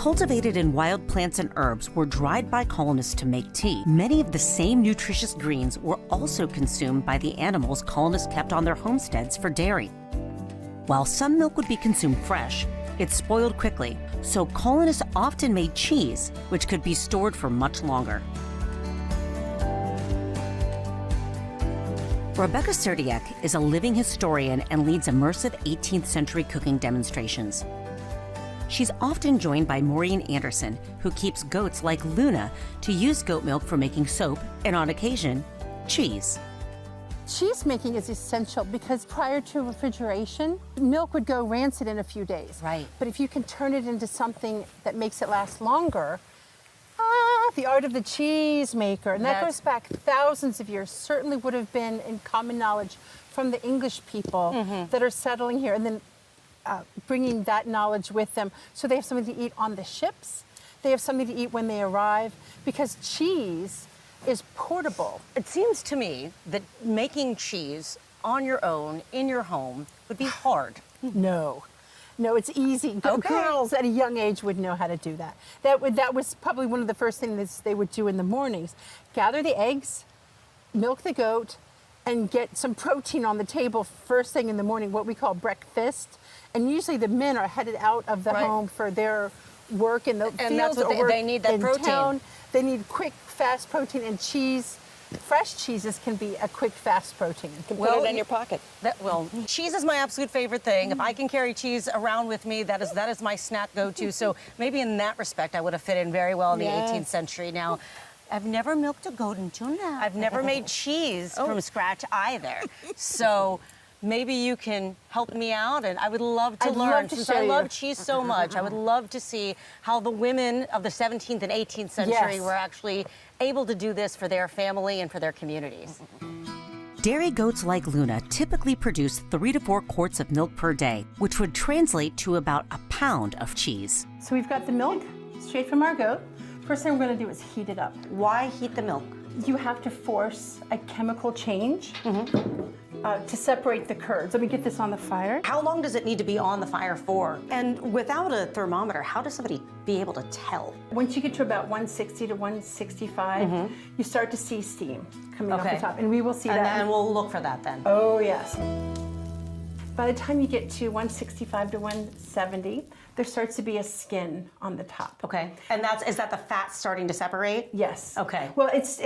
cultivated in wild plants and herbs were dried by colonists to make tea. Many of the same nutritious greens were also consumed by the animals colonists kept on their homesteads for dairy. While some milk would be consumed fresh, it spoiled quickly, so colonists often made cheese, which could be stored for much longer. Rebecca Suerdieck is a living historian and leads immersive 18th century cooking demonstrations. She's often joined by Maureen Anderson, who keeps goats like Luna to use goat milk for making soap and, on occasion, cheese. Cheese making is essential because prior to refrigeration, milk would go rancid in a few days. Right. But if you can turn it into something that makes it last longer, the art of the cheese maker. And that goes back thousands of years, certainly would have been in common knowledge from the English people that are settling here and then bringing that knowledge with them. So they have something to eat on the ships. They have something to eat when they arrive because cheese is portable. It seems to me that making cheese on your own, in your home, would be hard. No, it's easy. Okay. Girls at a young age would know how to do that. That was probably one of the first things they would do in the mornings. Gather the eggs, milk the goat, and get some protein on the table first thing in the morning, what we call breakfast. And usually the men are headed out of the home for their work in the fields, and that's what they need, that protein. Town. They need quick, fast protein, and cheese. Fresh cheeses can be a quick, fast protein. You can put it in your pocket. Cheese is my absolute favorite thing. If I can carry cheese around with me, that is my snack go-to. So maybe in that respect, I would have fit in very well in the 18th century. Now, I've never milked a goat until now. I've never made cheese from scratch either. So maybe you can help me out, and I would love to learn. Since I love cheese so much, I would love to see how the women of the 17th and 18th century were actually able to do this for their family and for their communities. Dairy goats like Luna typically produce 3 to 4 quarts of milk per day, which would translate to about a pound of cheese. So we've got the milk straight from our goat. First thing we're going to do is heat it up. Why heat the milk? You have to force a chemical change to separate the curds. Let me get this on the fire. How long does it need to be on the fire for? And without a thermometer, how does somebody be able to tell? Once you get to about 160 to 165, you start to see steam coming off the top. And we will see that. And we'll look for that then. Oh, yes. By the time you get to 165 to 170, there starts to be a skin on the top. Okay. And is that the fat starting to separate? Yes. Okay. Well, it's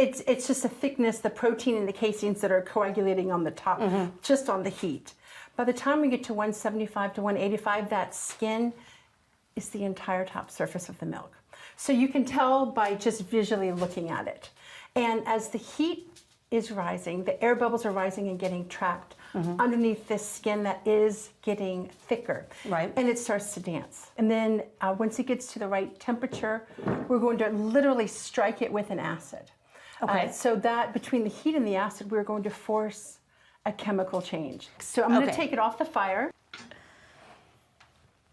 just the thickness, the protein and the caseins that are coagulating on the top, just on the heat. By the time we get to 175 to 185, that skin is the entire top surface of the milk. So you can tell by just visually looking at it. And as the heat is rising, the air bubbles are rising and getting trapped underneath this skin that is getting thicker. Right. And it starts to dance. And then once it gets to the right temperature, we're going to literally strike it with an acid. Okay. So that between the heat and the acid, we're going to force a chemical change. So I'm going to take it off the fire.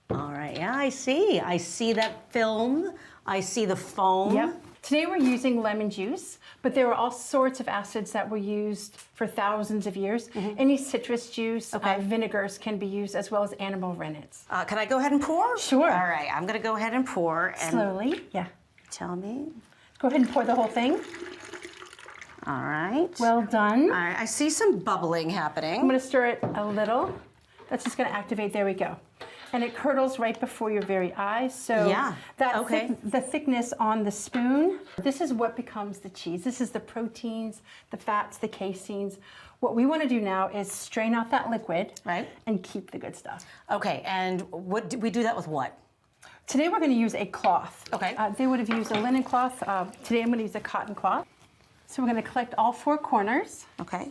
All right, yeah, I see. I see that film. I see the foam. Yep. Today we're using lemon juice, but there were all sorts of acids that were used for thousands of years. Any citrus juice, vinegars can be used, as well as animal rennets. Can I go ahead and pour? Sure. All right, I'm going to go ahead and pour. And slowly, yeah. Tell me. Go ahead and pour the whole thing. All right. Well done. All right, I see some bubbling happening. I'm going to stir it a little. That's just going to activate. There we go. And it curdles right before your very eyes. So the thickness on the spoon, this is what becomes the cheese. This is the proteins, the fats, the caseins. What we want to do now is strain out that liquid and keep the good stuff. Okay, and we do that with what? Today we're going to use a cloth. Okay. They would have used a linen cloth. Today I'm going to use a cotton cloth. So we're going to collect all 4 corners. Okay.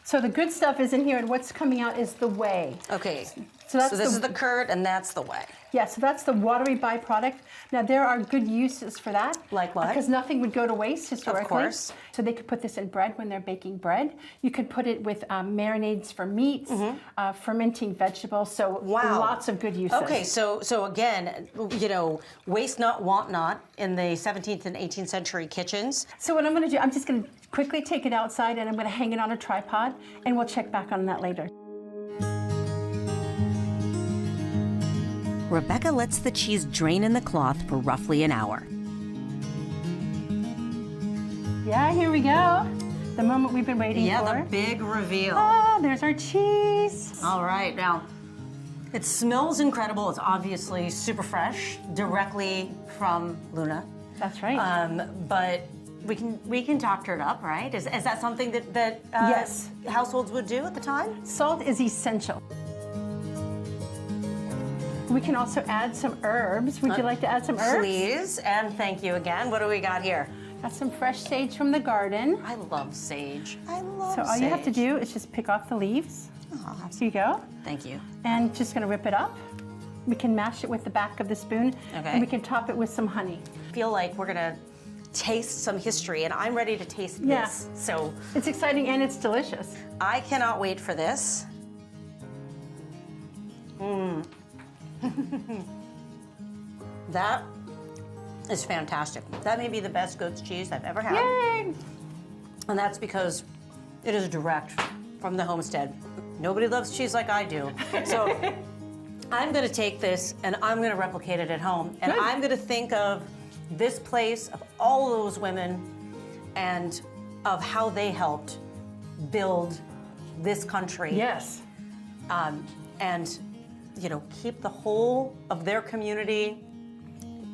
So the good stuff is in here, and what's coming out is the whey. Okay. So this is the curd, and that's the whey. Yeah, so that's the watery byproduct. Now, there are good uses for that. Like what? Because nothing would go to waste historically. Of course. So they could put this in bread when they're baking bread. You could put it with marinades for meats, fermenting vegetables. So lots of good uses. Okay, so again, you know, waste not, want not in the 17th and 18th century kitchens. So what I'm going to do, I'm just going to quickly take it outside, and I'm going to hang it on a tripod, and we'll check back on that later. Rebecca lets the cheese drain in the cloth for roughly an hour. Yeah, here we go. The moment we've been waiting for. Yeah, the big reveal. Oh, there's our cheese. All right, now, it smells incredible. It's obviously super fresh, directly from Luna. That's right. But we can doctor it up, right? Is that something that Yes. households would do at the time? Salt is essential. We can also add some herbs. Would you like to add some herbs? Please, and thank you again. What do we got here? Got some fresh sage from the garden. I love sage. I love So all sage. you have to do is just pick off the leaves. Aw, Here you go. thank you. And just gonna rip it up. We can mash it with the back of the spoon. Okay. And we can top it with some honey. I feel like we're gonna taste some history, and I'm ready to taste Yeah. this. So It's exciting and it's delicious. I cannot wait for this. That is fantastic. That may be the best goat's cheese I've ever had. Yay! And that's because it is direct from the homestead. Nobody loves cheese like I do. So I'm gonna take this and I'm gonna replicate it at home. And Good. I'm gonna think of this place, of all those women, and of how they helped build this country. Yes. And, you know, keep the whole of their community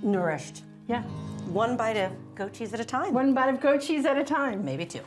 nourished. Yeah. One bite of goat cheese at a time. One bite of goat cheese at a time. Maybe two.